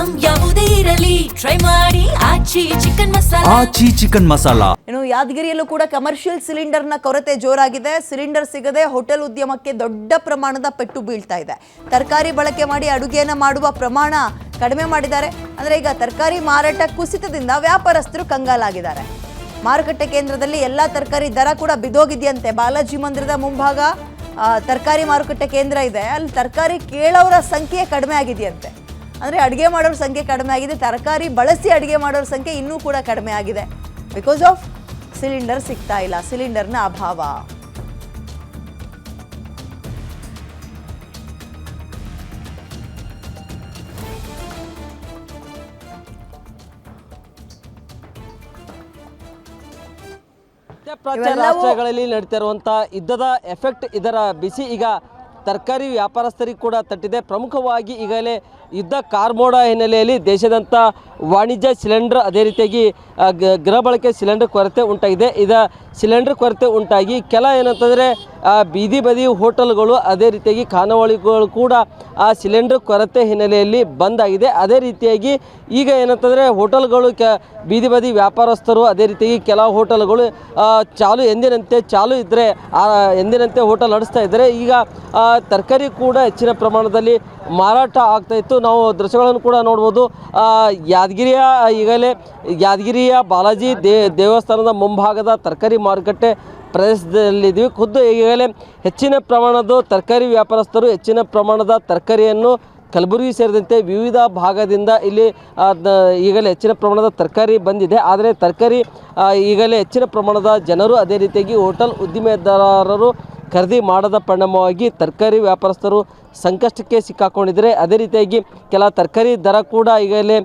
Item ಯಾವುದೇ ಇರಲಿ try ಮಾಡಿ ಆಚಿ ಚಿಕನ್ ಮಸಾಲಾ. ಇನ್ನು ಯಾದಗಿರಿಯಲ್ಲೂ ಕೂಡ ಕಮರ್ಷಿಯಲ್ ಸಿಲಿಂಡರ್ನ ಕೊರತೆ ಜೋರಾಗಿದೆ. ಸಿಲಿಂಡರ್ ಸಿಗದೆ ಹೋಟೆಲ್ ಉದ್ಯಮಕ್ಕೆ ದೊಡ್ಡ ಪ್ರಮಾಣದ ಪೆಟ್ಟು ಬೀಳ್ತಾ ಇದೆ. ತರಕಾರಿ ಬಳಕೆ ಮಾಡಿ ಅಡುಗೆಯನ್ನು ಮಾಡುವ ಪ್ರಮಾಣ ಕಡಿಮೆ ಮಾಡಿದ್ದಾರೆ. ಅಂದರೆ ಈಗ ತರಕಾರಿ ಮಾರಾಟ ಕುಸಿತದಿಂದ ವ್ಯಾಪಾರಸ್ಥರು ಕಂಗಾಲಾಗಿದ್ದಾರೆ. ಮಾರುಕಟ್ಟೆ ಕೇಂದ್ರದಲ್ಲಿ ಎಲ್ಲ ತರಕಾರಿ ದರ ಕೂಡ ಬಿದ್ದೋಗಿದೆಯಂತೆ. ಬಾಲಾಜಿ ಮಂದಿರದ ಮುಂಭಾಗ ತರಕಾರಿ ಮಾರುಕಟ್ಟೆ ಕೇಂದ್ರ ಇದೆ. ಅಲ್ಲಿ ತರಕಾರಿ ಕೇಳೋರ ಸಂಖ್ಯೆ ಕಡಿಮೆ ಆಗಿದೆಯಂತೆ. ಅಂದರೆ ಅಡುಗೆ ಮಾಡೋರ ಸಂಖ್ಯೆ ಕಡಿಮೆ ಆಗಿದೆ, ತರಕಾರಿ ಬಳಸಿ ಅಡುಗೆ ಮಾಡೋರ ಸಂಖ್ಯೆ ಇನ್ನೂ ಕೂಡ ಕಡಿಮೆ ಆಗಿದೆ. ಬಿಕಾಸ್ ಆಫ್ ಸಿಲಿಂಡರ್ ಸಿಗ್ತಾ ಇಲ್ಲ, ಸಿಲಿಂಡರ್ನ ಅಭಾವ. ಮಧ್ಯಪ್ರಾಚ್ಯ ರಾಷ್ಟ್ರಗಳಲ್ಲಿ ನಡೀತಿರುವಂತಹ ಯುದ್ಧದ ಎಫೆಕ್ಟ್, ಇದರ ಬಿಸಿ ಈಗ ತರಕಾರಿ ವ್ಯಾಪಾರಸ್ಥರಿಗೆ ಕೂಡ ತಟ್ಟಿದೆ. ಪ್ರಮುಖವಾಗಿ ಈಗಲೇ ಯುದ್ಧ ಕಾರ್ಮೋಡ ಹಿನ್ನೆಲೆಯಲ್ಲಿ ದೇಶದಂಥ ವಾಣಿಜ್ಯ ಸಿಲಿಂಡರ್, ಅದೇ ರೀತಿಯಾಗಿ ಗೃಹ ಬಳಕೆ ಸಿಲಿಂಡರ್ ಕೊರತೆ ಉಂಟಾಗಿದೆ. ಸಿಲಿಂಡರ್ ಕೊರತೆ ಉಂಟಾಗಿ ಕೆಲ ಏನಂತಂದರೆ ಬೀದಿ ಬದಿ ಹೋಟೆಲ್ಗಳು, ಅದೇ ರೀತಿಯಾಗಿ ಖಾನಾವಳಿಗಳು ಕೂಡ ಆ ಸಿಲಿಂಡರ್ ಕೊರತೆ ಹಿನ್ನೆಲೆಯಲ್ಲಿ ಬಂದಾಗಿದೆ. ಅದೇ ರೀತಿಯಾಗಿ ಈಗ ಏನಂತಂದರೆ ಹೋಟೆಲ್ಗಳು ಬೀದಿ ಬದಿ ವ್ಯಾಪಾರಸ್ಥರು, ಅದೇ ರೀತಿಯಾಗಿ ಕೆಲವು ಹೋಟೆಲ್ಗಳು ಎಂದಿನಂತೆ ಚಾಲು ಇದ್ದರೆ ಎಂದಿನಂತೆ ಹೋಟೆಲ್ ನಡೆಸ್ತಾ ಇದ್ದರೆ ಈಗ ತರಕಾರಿ ಕೂಡ ಹೆಚ್ಚಿನ ಪ್ರಮಾಣದಲ್ಲಿ ಮಾರಾಟ ಆಗ್ತಾಯಿತ್ತು. ನಾವು ದೃಶ್ಯಗಳನ್ನು ಕೂಡ ನೋಡ್ಬೋದು. ಯಾದಗಿರಿಯ ಬಾಲಾಜಿ ದೇವಸ್ಥಾನದ ಮುಂಭಾಗದ ತರಕಾರಿ ಮಾರುಕಟ್ಟೆ ಪ್ರದೇಶದಲ್ಲಿದ್ದೀವಿ. ಖುದ್ದು ಈಗಲೇ ಹೆಚ್ಚಿನ ಪ್ರಮಾಣದ ತರಕಾರಿ ವ್ಯಾಪಾರಸ್ಥರು ಹೆಚ್ಚಿನ ಪ್ರಮಾಣದ ತರಕಾರಿಯನ್ನು ಕಲಬುರಗಿ ಸೇರಿದಂತೆ ವಿವಿಧ ಭಾಗದಿಂದ ಇಲ್ಲಿ ಈಗಲೇ ಹೆಚ್ಚಿನ ಪ್ರಮಾಣದ ತರಕಾರಿ ಬಂದಿದೆ. ಆದರೆ ತರಕಾರಿ ಈಗಲೇ ಹೆಚ್ಚಿನ ಪ್ರಮಾಣದ ಜನರು, ಅದೇ ರೀತಿಯಾಗಿ ಹೋಟೆಲ್ ಉದ್ದಿಮೆದಾರರು ಖರೀದಿ ಮಾಡದ ಪರಿಣಾಮವಾಗಿ ತರಕಾರಿ ವ್ಯಾಪಾರಸ್ಥರು ಸಂಕಷ್ಟಕ್ಕೆ ಸಿಕ್ಕಾಕೊಂಡಿದ್ದಾರೆ. ಅದೇ ರೀತಿಯಾಗಿ ಕೆಲ ತರಕಾರಿ ದರ ಕೂಡ ಈಗಲೇ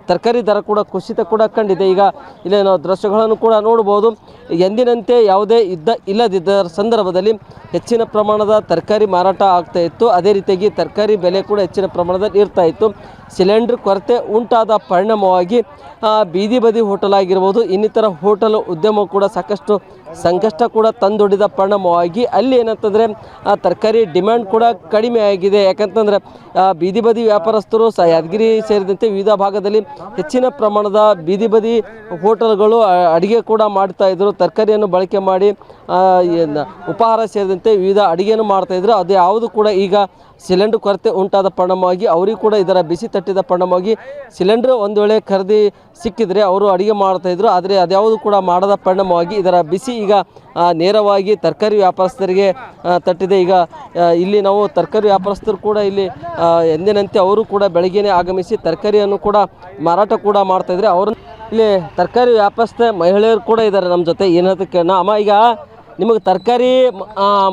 ತರಕಾರಿ ದರ ಕೂಡ ಕುಸಿತ ಕೂಡ ಕಂಡಿದೆ. ಈಗ ಇಲ್ಲಿ ನಾವು ದೃಶ್ಯಗಳನ್ನು ಕೂಡ ನೋಡ್ಬೋದು. ಎಂದಿನಂತೆ ಯಾವುದೇ ಯುದ್ಧ ಇಲ್ಲದಿದ್ದ ಸಂದರ್ಭದಲ್ಲಿ ಹೆಚ್ಚಿನ ಪ್ರಮಾಣದ ತರಕಾರಿ ಮಾರಾಟ ಆಗ್ತಾ ಇತ್ತು. ಅದೇ ರೀತಿಯಾಗಿ ತರಕಾರಿ ಬೆಲೆ ಕೂಡ ಹೆಚ್ಚಿನ ಪ್ರಮಾಣದಲ್ಲಿ ಇರ್ತಾ ಇತ್ತು. ಸಿಲಿಂಡರ್ ಕೊರತೆ ಉಂಟಾದ ಪರಿಣಾಮವಾಗಿ ಬೀದಿ ಬದಿ ಹೋಟೆಲ್ ಆಗಿರ್ಬೋದು, ಇನ್ನಿತರ ಹೋಟೆಲ್ ಉದ್ಯಮ ಕೂಡ ಸಾಕಷ್ಟು ಸಂಕಷ್ಟ ಕೂಡ ತಂದೊಡ್ಡಿದ ಪರಿಣಾಮವಾಗಿ ಅಲ್ಲಿ ಏನಂತಂದರೆ ತರಕಾರಿ ಡಿಮ್ಯಾಂಡ್ ಕೂಡ ಕಡಿಮೆ ಆಗಿದೆ. ಯಾಕಂತಂದರೆ ಬೀದಿ ಬದಿ ವ್ಯಾಪಾರಸ್ಥರು ಯಾದಗಿರಿ ಸೇರಿದಂತೆ ವಿವಿಧ ಭಾಗದಲ್ಲಿ ಹೆಚ್ಚಿನ ಪ್ರಮಾಣದ ಬೀದಿ ಬದಿ ಹೋಟೆಲ್ಗಳು ಅಡುಗೆ ಕೂಡ ಮಾಡ್ತಾಯಿದ್ರು. ತರಕಾರಿಯನ್ನು ಬಳಕೆ ಮಾಡಿ ಉಪಹಾರ ಸೇರಿದಂತೆ ವಿವಿಧ ಅಡುಗೆಯನ್ನು ಮಾಡ್ತಾಯಿದ್ರು. ಅದು ಯಾವುದು ಕೂಡ ಈಗ ಸಿಲಿಂಡರ್ ಕೊರತೆ ಉಂಟಾದ ಪರಿಣಾಮವಾಗಿ ಅವರಿಗೂ ಕೂಡ ಇದರ ಬಿಸಿ ತಟ್ಟಿದ ಪರಿಣಾಮವಾಗಿ ಸಿಲಿಂಡರ್ ಒಂದು ವೇಳೆ ಖರೀದಿ ಸಿಕ್ಕಿದರೆ ಅವರು ಅಡುಗೆ ಮಾಡ್ತಾಯಿದ್ರು. ಆದರೆ ಅದ್ಯಾವುದು ಕೂಡ ಮಾಡದ ಪರಿಣಾಮವಾಗಿ ಇದರ ಬಿಸಿ ಈಗ ನೇರವಾಗಿ ತರಕಾರಿ ವ್ಯಾಪಾರಸ್ಥರಿಗೆ ತಟ್ಟಿದೆ. ಈಗ ಇಲ್ಲಿ ನಾವು ತರಕಾರಿ ವ್ಯಾಪಾರಸ್ಥರು ಕೂಡ ಇಲ್ಲಿ ಎಂದಿನಂತೆ ಅವರು ಕೂಡ ಬೆಳಗ್ಗೆನೇ ಆಗಮಿಸಿ ತರಕಾರಿಯನ್ನು ಕೂಡ ಮಾರಾಟ ಕೂಡ ಮಾಡ್ತಾಯಿದ್ರೆ. ಅವರು ಇಲ್ಲಿ ತರಕಾರಿ ವ್ಯಾಪಾರಸ್ಥ ಮಹಿಳೆಯರು ಕೂಡ ಇದ್ದಾರೆ ನಮ್ಮ ಜೊತೆ. ಏನದಕ್ಕೆ ಅಮ್ಮ, ಈಗ ನಿಮಗೆ ತರಕಾರಿ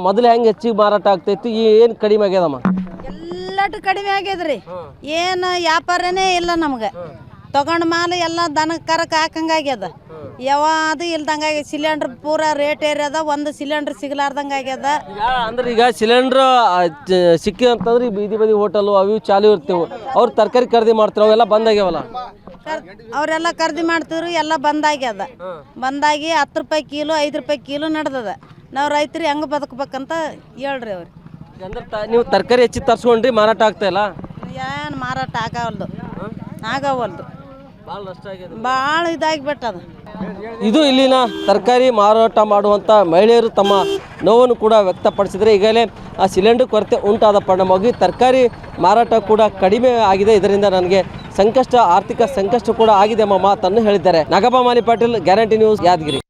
ಮೊದಲು ಹೆಂಗೆ ಹೆಚ್ಚಿಗೆ ಮಾರಾಟ ಆಗ್ತಾಯಿತ್ತು, ಏನು ಕಡಿಮೆ ಆಗ್ಯದಮ್ಮ? ಎಲ್ಲಟು ಕಡಿಮೆ ಆಗ್ಯದ್ರಿ. ಏನು ವ್ಯಾಪಾರನೇ ಇಲ್ಲ ನಮ್ಗೆ. ತಗೊಂಡು ಮಾಲು ಎಲ್ಲ ದನ ಕರಕ್ಕೆ ಹಾಕಂಗಾಗ್ಯದ. ಯಾವುದು ಇಲ್ದಂಗೆ ಸಿಲಿಂಡ್ರ್ ಪೂರ ರೇಟ್ ಏರ್ಯದ. ಒಂದು ಸಿಲಿಂಡ್ರ್ ಸಿಗಲಾರ್ದಂಗೆ ಆಗ್ಯದ. ಅಂದ್ರೆ ಈಗ ಸಿಲಿಂಡ್ರ್ ಸಿಕ್ಕಿ ಅಂತಂದ್ರೆ ಈ ಬೀದಿ ಬದಿ ಹೋಟೆಲು ಅವು ಚಾಲು ಇರ್ತೀವಿ. ಅವ್ರು ತರಕಾರಿ ಖರೀದಿ ಮಾಡ್ತಾರೆ, ಅವೆಲ್ಲ ಬಂದಾಗ್ಯಾವಲ್ಲ? ಅವರೆಲ್ಲ ಖರೀದಿ ಮಾಡ್ತಿದ್ರು, ಎಲ್ಲ ಬಂದಾಗ್ಯದ. ಬಂದಾಗಿ 10 ರೂಪಾಯಿ ಕಿಲೋ, 5 ರೂಪಾಯಿ ಕಿಲೋ ನಡೆದದ. ನಾವು ರೈತರು ಹೆಂಗೆ ಬದುಕಬೇಕಂತ ಹೇಳ್ರಿ ಅವ್ರು. ಅಂದ್ರೆ ನೀವು ತರಕಾರಿ ಹೆಚ್ಚಿ ತರ್ಸ್ಕೊಂಡ್ರಿ, ಮಾರಾಟ ಆಗ್ತಾಯಿಲ್ಲ? ಏನು ಮಾರಾಟ ಆಗವಲ್ದು. ಭಾಳ ಇದಾಗಿಬಿಟ್ಟದ. ಇದು ಇಲ್ಲಿನ ತರಕಾರಿ ಮಾರಾಟ ಮಾಡುವಂಥ ಮಹಿಳೆಯರು ತಮ್ಮ ನೋವನ್ನು ಕೂಡ ವ್ಯಕ್ತಪಡಿಸಿದರೆ ಈಗಲೇ ಆ ಸಿಲಿಂಡರ್ ಕೊರತೆ ಉಂಟಾದ ಪರಿಣಾಮವಾಗಿ ತರಕಾರಿ ಮಾರಾಟ ಕೂಡ ಕಡಿಮೆ ಆಗಿದೆ. ಇದರಿಂದ ನನಗೆ ಆರ್ಥಿಕ ಸಂಕಷ್ಟ ಕೂಡ ಆಗಿದೆ ಎಂಬ ಮಾತನ್ನು ಹೇಳಿದ್ದಾರೆ. ನಾಗಪ್ಪ ಮಾಲಿ ಪಾಟೀಲ್, ಗ್ಯಾರಂಟಿ ನ್ಯೂಸ್, ಯಾದಗಿರಿ.